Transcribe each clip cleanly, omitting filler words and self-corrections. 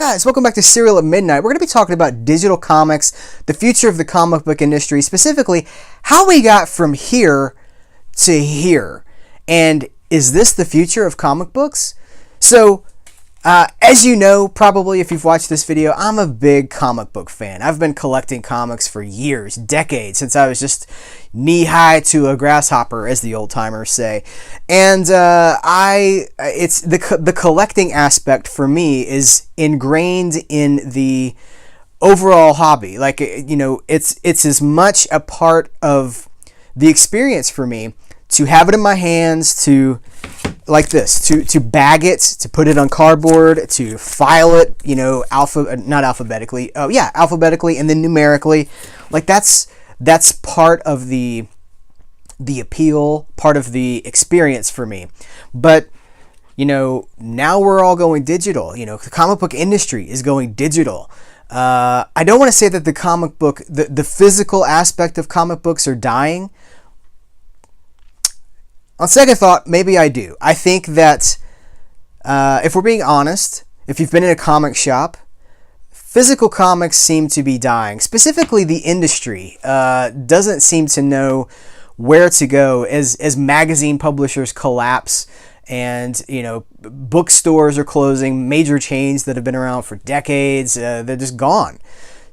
Guys, welcome back to Serial at Midnight. We're going to be talking about digital comics, the future of the comic book industry, specifically how we got from here to here. And is this the future of comic books? So, as you know, probably if you've watched this video, I'm a big comic book fan. I've been collecting comics for years, decades, since I was just knee-high to a grasshopper, as the old-timers say. And it's the collecting aspect for me is ingrained in the overall hobby. Like, you know, it's as much a part of the experience for me to have it in my hands, to like this, to bag it, to put it on cardboard, to file it, you know, alphabetically, and then numerically. Like that's part of the appeal, part of the experience for me. But you know, now we're all going digital. You know, the comic book industry is going digital. I don't want to say that the comic book, the physical aspect of comic books are dying. On second thought, maybe I do. I think that if we're being honest, if you've been in a comic shop, physical comics seem to be dying. Specifically, the industry doesn't seem to know where to go as magazine publishers collapse and, you know, bookstores are closing, major chains that have been around for decades, they're just gone.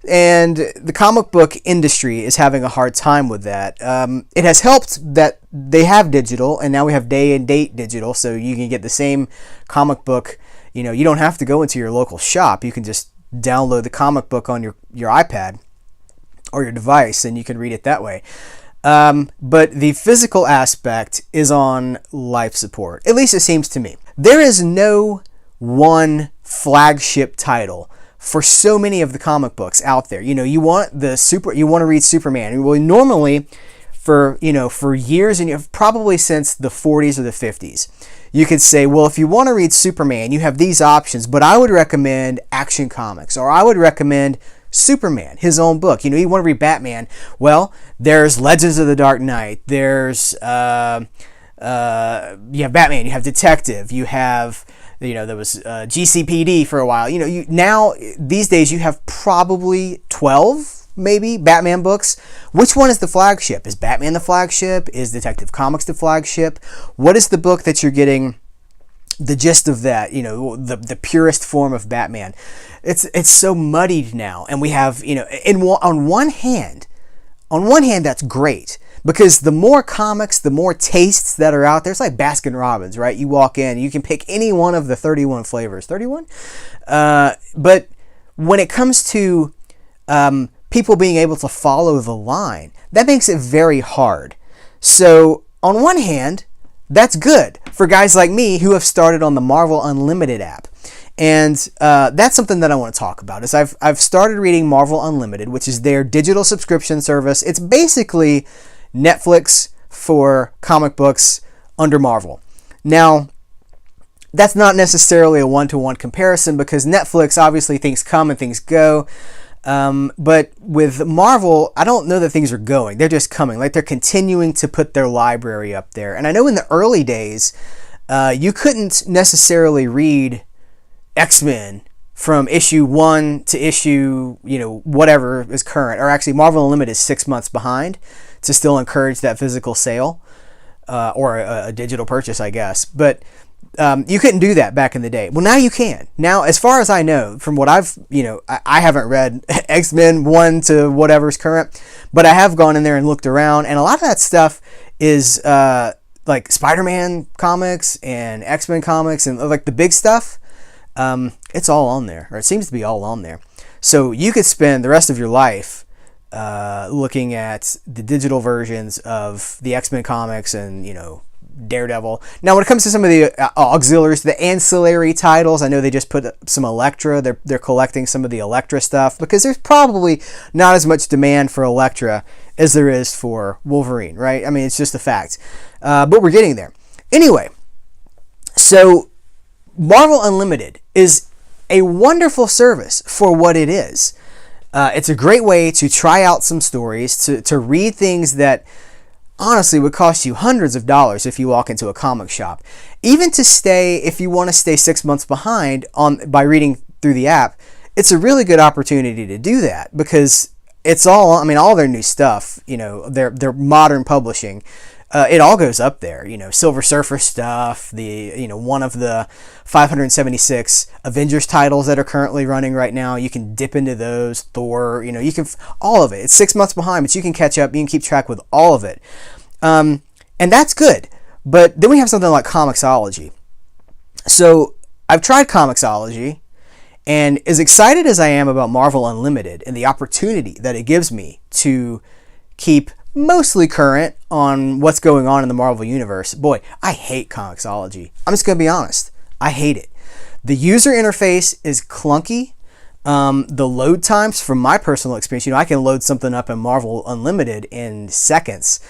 And the comic book industry is having a hard time with that. It has helped that they have digital, and now we have day and date digital, so you can get the same comic book. You know, you don't have to go into your local shop. You can just download the comic book on your iPad or your device, and you can read it that way. But the physical aspect is on life support. At least it seems to me. There is no one flagship title for so many of the comic books out there. You know, you want to read Superman. Well, normally for years, and probably since the 40s or the 50s, you could say, well, if you want to read Superman, you have these options, but I would recommend Action Comics, or I would recommend Superman, his own book. You know, you want to read Batman, well, there's Legends of the Dark Knight, there's you have Batman, you have Detective, you have, you know, there was GCPD for a while. You know, now these days you have probably 12 maybe Batman books. Which one is the flagship? Is Batman the flagship? Is Detective Comics the flagship? What is the book that you're getting the gist of that, you know, the purest form of Batman? It's so muddied now, and we have, you know, on one hand that's great, because the more comics, the more tastes that are out there. It's like Baskin Robbins, right? You walk in, you can pick any one of the 31 flavors. 31? But when it comes to people being able to follow the line, that makes it very hard. So on one hand, that's good for guys like me who have started on the Marvel Unlimited app. And that's something that I want to talk about. Is I've started reading Marvel Unlimited, which is their digital subscription service. It's basically Netflix for comic books under Marvel. Now, that's not necessarily a one-to-one comparison, because Netflix, obviously, things come and things go. But with Marvel, I don't know that things are going. They're just coming. Like, they're continuing to put their library up there. And I know in the early days, you couldn't necessarily read X-Men from issue 1 to issue, you know, whatever is current. Or actually, Marvel Unlimited is 6 months behind to still encourage that physical sale, or a digital purchase, I guess. But you couldn't do that back in the day. Well, now you can. Now, as far as I know, from what I've, you know, I haven't read X-Men 1 to whatever's current, but I have gone in there and looked around, and a lot of that stuff is like Spider-Man comics and X-Men comics and like the big stuff. It's all on there, or it seems to be all on there. So you could spend the rest of your life looking at the digital versions of the X-Men comics and, you know, Daredevil. Now, when it comes to some of the auxiliaries, the ancillary titles, I know they just put some Elektra. They're collecting some of the Elektra stuff, because there's probably not as much demand for Elektra as there is for Wolverine, right? I mean, it's just a fact. But we're getting there. Anyway, so Marvel Unlimited is a wonderful service for what it is. It's a great way to try out some stories, to read things that honestly would cost you hundreds of dollars if you walk into a comic shop. Even to stay, if you want to stay 6 months behind by reading through the app, it's a really good opportunity to do that, because it's all, I mean, all their new stuff, you know, their modern publishing, it all goes up there. You know, Silver Surfer stuff, one of the 576 Avengers titles that are currently running right now, you can dip into those. Thor, you know, you can, all of it. It's 6 months behind, but you can catch up. You can keep track with all of it. And that's good. But then we have something like Comixology. So I've tried Comixology, and as excited as I am about Marvel Unlimited and the opportunity that it gives me to keep mostly current on what's going on in the Marvel Universe, boy, I hate Comixology. I'm just going to be honest. I hate it. The user interface is clunky. The load times, from my personal experience, you know, I can load something up in Marvel Unlimited in seconds.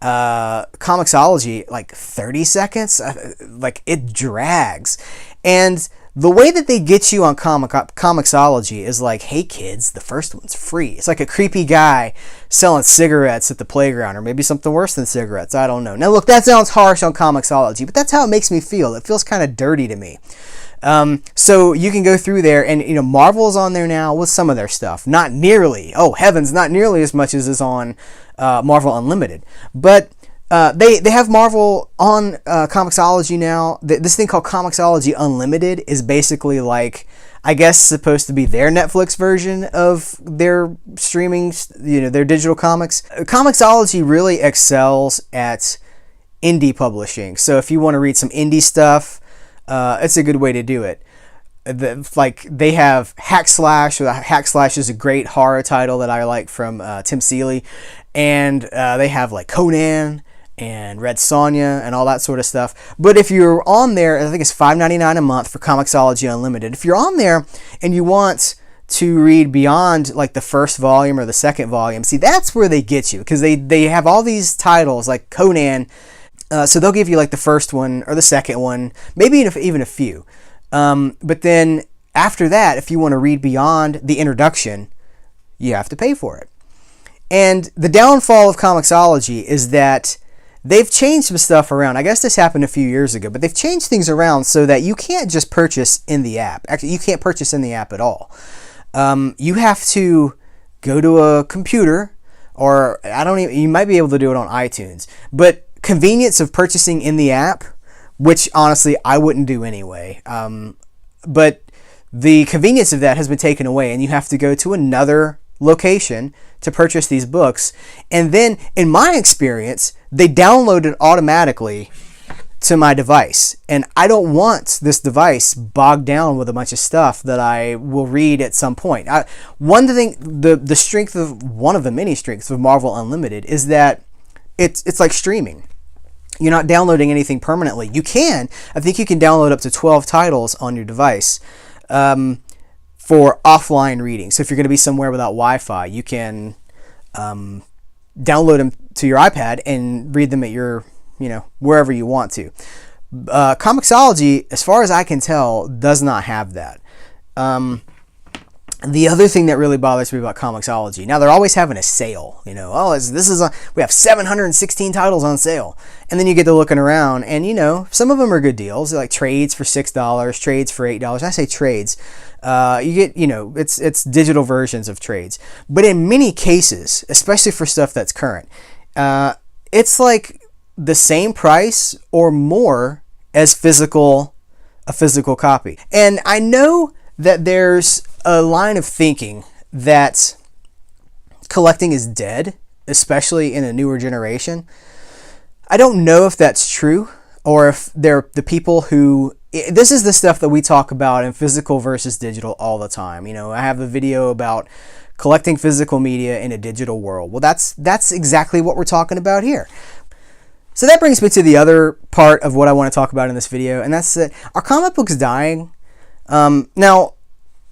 Comixology, like 30 seconds, like it drags. And the way that they get you on Comixology is like, hey kids, the first one's free. It's like a creepy guy selling cigarettes at the playground, or maybe something worse than cigarettes. I don't know. Now look, that sounds harsh on Comixology, but that's how it makes me feel. It feels kind of dirty to me. So you can go through there, and you know, Marvel's on there now with some of their stuff. Not nearly, oh heavens, not nearly as much as is on Marvel Unlimited. But they have Marvel on Comixology now. This thing called Comixology Unlimited is basically like, I guess, supposed to be their Netflix version of their streaming, you know, their digital comics. Comixology really excels at indie publishing. So if you want to read some indie stuff, it's a good way to do it. Like they have Hack Slash. Hack Slash is a great horror title that I like from Tim Seeley, and they have like Conan and Red Sonja and all that sort of stuff. But if you're on there, I think it's $5.99 a month for Comixology Unlimited. If you're on there and you want to read beyond like the first volume or the second volume, see, that's where they get you, because they have all these titles like Conan. So they'll give you like the first one or the second one, maybe even a few. But then after that, if you want to read beyond the introduction, you have to pay for it. And the downfall of Comixology is that they've changed some stuff around. I guess this happened a few years ago, but they've changed things around so that you can't just purchase in the app. Actually, you can't purchase in the app at all. You have to go to a computer, or you might be able to do it on iTunes, but convenience of purchasing in the app, which honestly I wouldn't do anyway. But the convenience of that has been taken away, and you have to go to another location to purchase these books. And then, in my experience, they download it automatically to my device. And I don't want this device bogged down with a bunch of stuff that I will read at some point. One of the many strengths of Marvel Unlimited is that it's like streaming. You're not downloading anything permanently. I think you can download up to 12 titles on your device for offline reading. So if you're going to be somewhere without Wi-Fi, you can download them to your iPad and read them at your, wherever you want to. Comixology, as far as I can tell, does not have that. The other thing that really bothers me about Comixology, now they're always having a sale, we have 716 titles on sale. And then you get to looking around and, some of them are good deals, like trades for $6, trades for $8. I say trades. You get, it's digital versions of trades. But in many cases, especially for stuff that's current, it's like the same price or more as a physical copy. And I know that there's a line of thinking that collecting is dead, especially in a newer generation. I don't know if that's true, or if they're the people who... This is the stuff that we talk about in physical versus digital all the time. I have a video about collecting physical media in a digital world. Well, that's exactly what we're talking about here. So that brings me to the other part of what I want to talk about in this video, and that's that, are comic books dying? Now,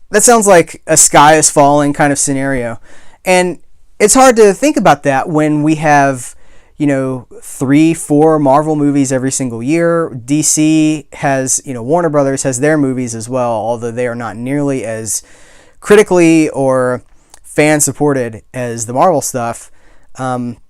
that sounds like a sky is falling kind of scenario. And it's hard to think about that when we have, 3-4 Marvel movies every single year. DC has, Warner Brothers has their movies as well, although they are not nearly as critically or fan supported as the Marvel stuff.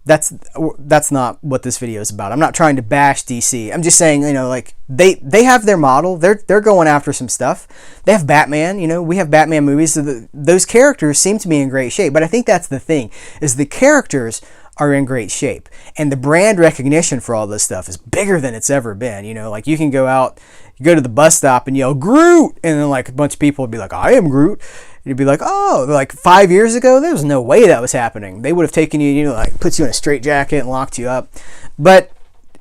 that's not what this video is about. I'm not trying to bash DC. I'm just saying, like they have their model. They're going after some stuff. They have Batman. We have Batman movies. So those characters seem to be in great shape. But I think that's the thing, is the characters are in great shape, and the brand recognition for all this stuff is bigger than it's ever been. Like you can go out, you go to the bus stop and yell Groot, and then like a bunch of people would be like, I am Groot. You'd be like, oh, like 5 years ago, there was no way that was happening. They would have taken you, like put you in a straitjacket and locked you up. But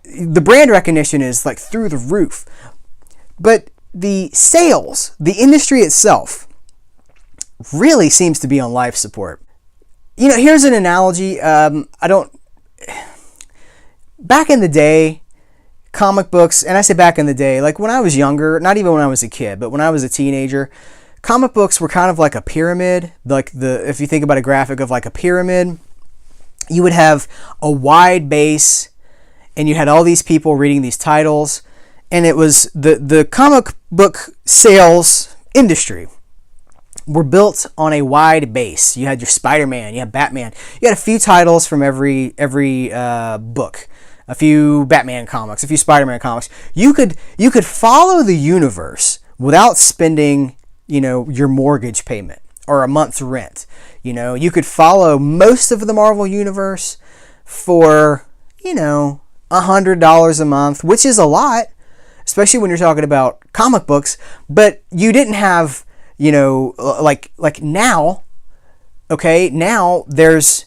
the brand recognition is like through the roof. But the sales, the industry itself, really seems to be on life support. Here's an analogy. Back in the day, comic books, and I say back in the day, like when I was younger, not even when I was a kid, but when I was a teenager, comic books were kind of like a pyramid. If you think about a graphic of like a pyramid, you would have a wide base, and you had all these people reading these titles, and it was the comic book sales industry were built on a wide base. You had your Spider-Man, you had Batman, you had a few titles from every book, a few Batman comics, a few Spider-Man comics. You could follow the universe without spending your mortgage payment or a month's rent. You could follow most of the Marvel universe for $100 a month, which is a lot, especially when you're talking about comic books. But you didn't have like now. Okay, now there's,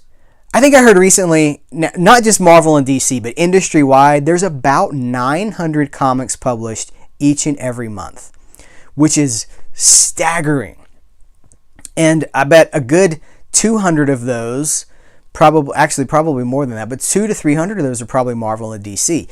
I think I heard recently, not just Marvel and DC, but industry-wide, there's about 900 comics published each and every month, which is staggering. And I bet a good 200 of those, probably more than that, but 200 to 300 of those are probably Marvel and DC.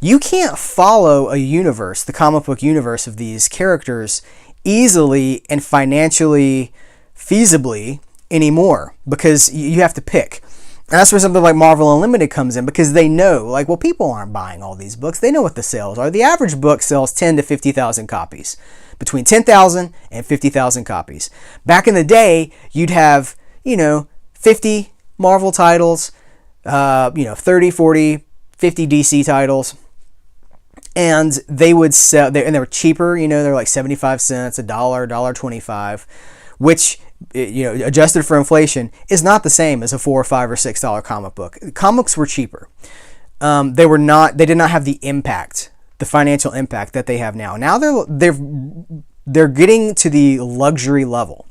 You can't follow a universe, the comic book universe of these characters, easily and financially feasibly anymore, because you have to pick. And that's where something like Marvel Unlimited comes in, because they know, like, well, people aren't buying all these books. They know what the sales are. The average book sells 10 to 50,000 copies, between 10,000 and 50,000 copies. Back in the day, you'd have, 50 Marvel titles, 30, 40, 50 DC titles. And they would sell, and they were cheaper, they're like 75 cents, $1, $1.25, which, adjusted for inflation, is not the same as a $4 or $5 or $6 comic book. Comics were cheaper. They did not have the impact, the financial impact that they have now. Now they're getting to the luxury level.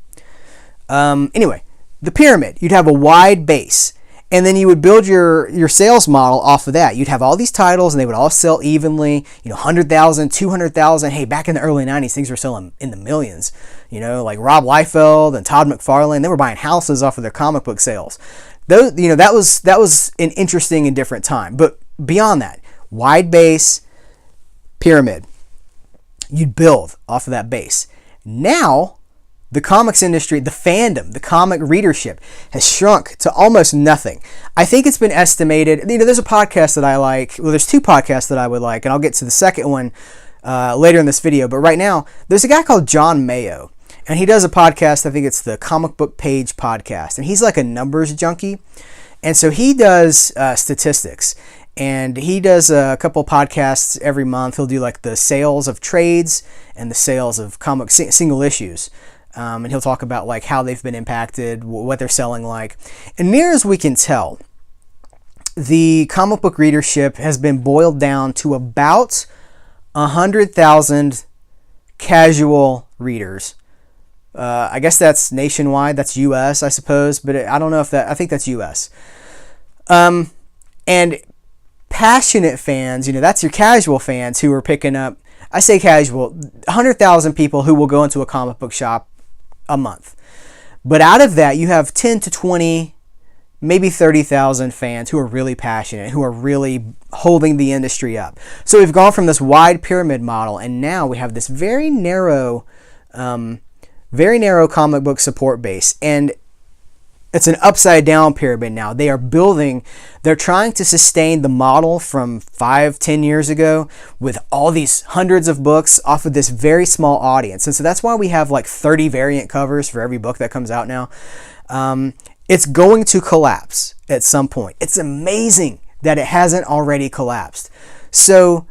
Anyway, the pyramid, you'd have a wide base. And then you would build your sales model off of that. You'd have all these titles, and they would all sell evenly, 100,000, 200,000. Hey, back in the early 90s, things were selling in the millions. Like Rob Liefeld and Todd McFarlane, they were buying houses off of their comic book sales. Those, that was an interesting and different time. But beyond that, wide base, pyramid. You'd build off of that base. Now, the comics industry, the fandom, the comic readership has shrunk to almost nothing. I think it's been estimated, there's a podcast that I like, well, there's two podcasts that I would like, and I'll get to the second one later in this video, but right now, there's a guy called John Mayo, and he does a podcast, I think it's the Comic Book Page podcast, and he's like a numbers junkie, and so he does statistics, and he does a couple podcasts every month. He'll do like the sales of trades and the sales of comic single issues. And he'll talk about like how they've been impacted, what they're selling like. And near as we can tell, the comic book readership has been boiled down to about 100,000 casual readers. I guess that's nationwide. That's U.S., I suppose. But I don't know if I think that's U.S. And passionate fans, that's your casual fans who are picking up, I say casual, 100,000 people who will go into a comic book shop a month. But out of that, you have 10 to 20, maybe 30,000 fans who are really passionate, who are really holding the industry up. So we've gone from this wide pyramid model, and now we have this very narrow comic book support base. And it's an upside down pyramid now. They're trying to sustain the model from 5-10 years ago with all these hundreds of books off of this very small audience. And so that's why we have like 30 variant covers for every book that comes out now. It's going to collapse. at some point. It's amazing that it hasn't already collapsed. So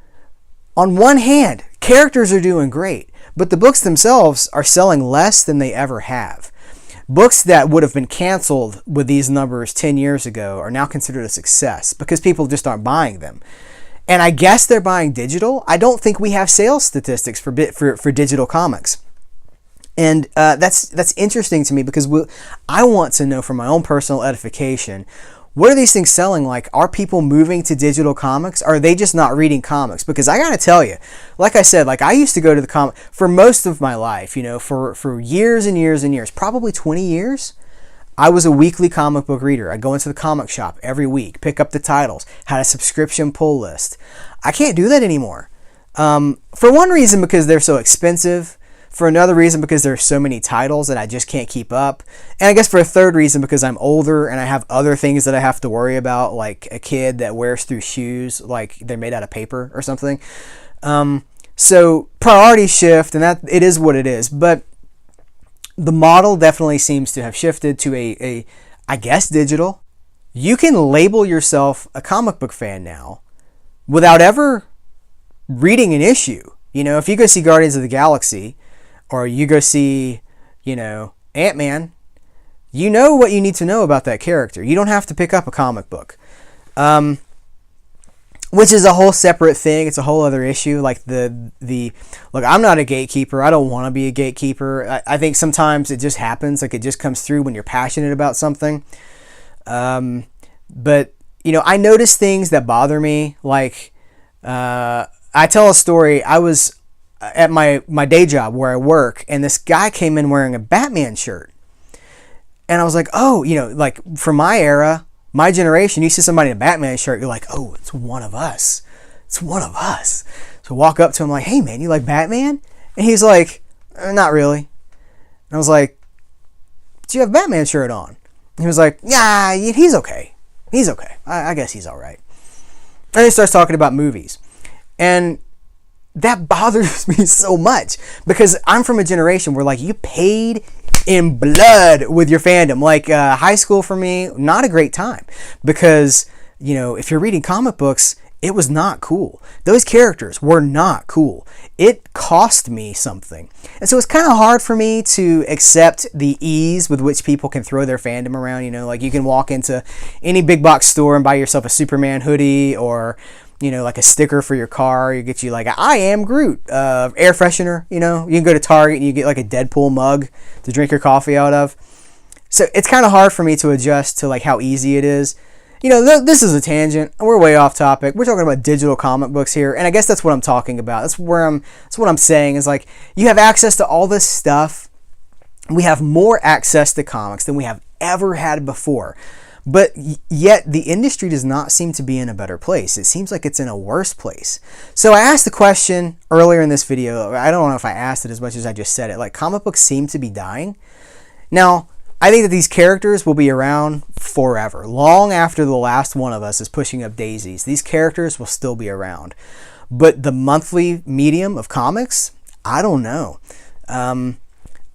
on one hand, characters are doing great, but the books themselves are selling less than they ever have. Books that would have been canceled with these numbers 10 years ago are now considered a success because people just aren't buying them. And I guess they're buying digital. I don't think we have sales statistics for digital comics. And that's interesting to me because I want to know, for my own personal edification, what are these things selling? Like, are people moving to digital comics? Or are they just not reading comics? Because I gotta tell you, like I said, like I used to go to the comic for most of my life, you know, for years and years and years, probably 20 years. I was a weekly comic book reader. I'd go into the comic shop every week, pick up the titles, had a subscription pull list. I can't do that anymore. For one reason, because they're so expensive. For another reason, because there's so many titles that I just can't keep up. And I guess for a third reason, because I'm older and I have other things that I have to worry about, like a kid that wears through shoes like they're made out of paper or something. So priorities shift, and that it is what it is. But the model definitely seems to have shifted to a I guess, digital. You can label yourself a comic book fan now without ever reading an issue. You know, if you go see Guardians of the Galaxy, or you go see, you know, Ant-Man, you know what you need to know about that character. You don't have to pick up a comic book. Which is a whole separate thing. It's a whole other issue. Like look, I'm not a gatekeeper. I don't want to be a gatekeeper. I think sometimes it just happens. Like, it just comes through when you're passionate about something. But, you know, I notice things that bother me. Like, I tell a story. I was at my day job where I work, and this guy came in wearing a Batman shirt. And I was like, oh, you know, like, for my era, my generation, you see somebody in a Batman shirt, you're like, oh, it's one of us. It's one of us. So I walk up to him like, hey, man, you like Batman? And he's like, not really. And I was like, do you have a Batman shirt on? And he was like, yeah, he's okay. He's okay. I guess he's all right. And he starts talking about movies. And that bothers me so much because I'm from a generation where, like, you paid in blood with your fandom. Like, high school for me, not a great time because, you know, if you're reading comic books, it was not cool. Those characters were not cool. It cost me something. And so it's kind of hard for me to accept the ease with which people can throw their fandom around. You know, like, you can walk into any big box store and buy yourself a Superman hoodie, or, you know, like a sticker for your car. You get you like a I am Groot air freshener. You know, you can go to Target and you get like a Deadpool mug to drink your coffee out of. So it's kind of hard for me to adjust to like how easy it is. You know, this is a tangent. We're way off topic. We're talking about digital comic books here, and I guess that's what I'm talking about. That's what I'm saying is, like, you have access to all this stuff. We have more access to comics than we have ever had before. But yet the industry does not seem to be in a better place. It seems like it's in a worse place. So I asked the question earlier in this video. I don't know if I asked it as much as I just said it. Like, comic books seem to be dying. Now, I think that these characters will be around forever. Long after the last one of us is pushing up daisies, these characters will still be around. But the monthly medium of comics, I don't know.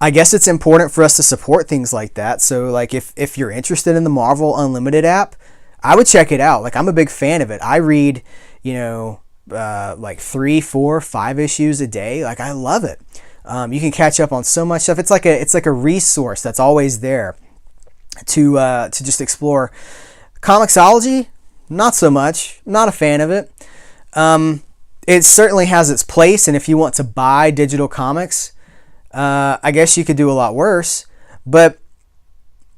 I guess it's important for us to support things like that. So, like, if you're interested in the Marvel Unlimited app, I would check it out. Like, I'm a big fan of it. I read, you know, like 3, 4, 5 issues a day. Like, I love it. You can catch up on so much stuff. It's like a resource that's always there to just explore. Comixology, not so much. Not a fan of it. It certainly has its place, and if you want to buy digital comics, I guess you could do a lot worse. But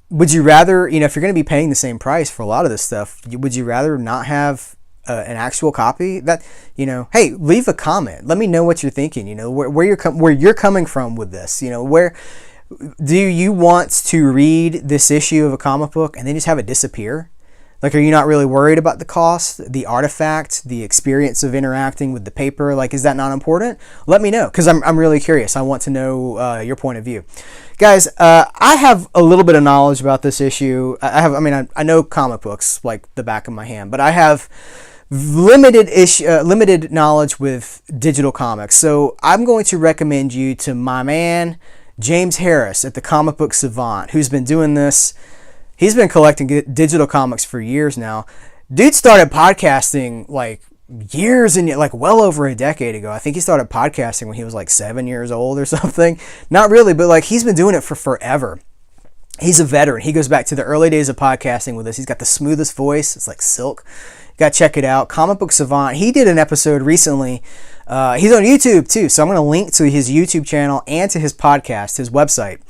would you rather, you know, if you're going to be paying the same price for a lot of this stuff, would you rather not have an actual copy? That, you know, hey, leave a comment. Let me know what you're thinking. You know, where you're coming from with this. You know, where do you want to read this issue of a comic book and then just have it disappear? Like, are you not really worried about the cost, the artifact, the experience of interacting with the paper? Like, is that not important? Let me know, because I'm really curious. I want to know your point of view. Guys, I have a little bit of knowledge about this issue. I know comic books like the back of my hand, but I have limited knowledge with digital comics. So I'm going to recommend you to my man, James Harris at the Comic Book Savant, who's been doing this, He's been collecting digital comics for years now. Dude started podcasting like years and like well over a decade ago. I think he started podcasting when he was like 7 years old or something. Not really, but like he's been doing it for forever. He's a veteran. He goes back to the early days of podcasting with us. He's got the smoothest voice. It's like silk. You got to check it out. Comic Book Savant. He did an episode recently. He's on YouTube too. So I'm going to link to his YouTube channel and to his podcast, his website,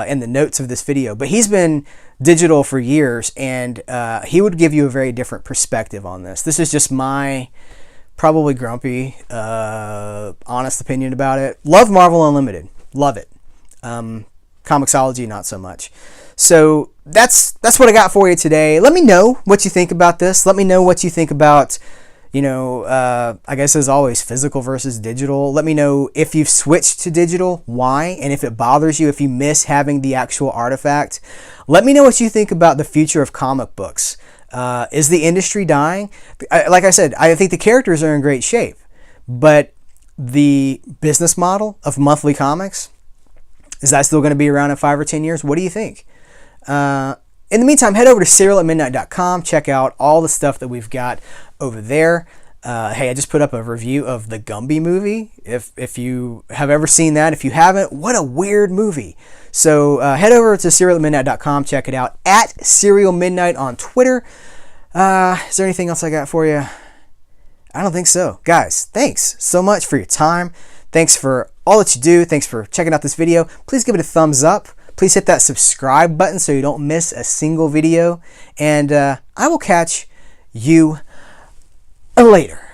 in the notes of this video. But he's been digital for years, and he would give you a very different perspective on this. This is just my probably grumpy, honest opinion about it. Love Marvel Unlimited. Love it. Comixology, not so much. So that's what I got for you today. Let me know what you think about this. Let me know what you think about, I guess as always, physical versus digital. Let me know if you've switched to digital, why, and if it bothers you, if you miss having the actual artifact. Let me know what you think about the future of comic books. Is the industry dying? Like I said, I think the characters are in great shape, but the business model of monthly comics, is that still going to be around in 5 or 10 years? What do you think? In the meantime, head over to serialatmidnight.com. Check out all the stuff that we've got over there. Hey, I just put up a review of the Gumby movie. If you have ever seen that, if you haven't, what a weird movie. So head over to serialatmidnight.com. Check it out. At serialmidnight on Twitter. Is there anything else I got for you? I don't think so. Guys, thanks so much for your time. Thanks for all that you do. Thanks for checking out this video. Please give it a thumbs up. Please hit that subscribe button so you don't miss a single video. And I will catch you later.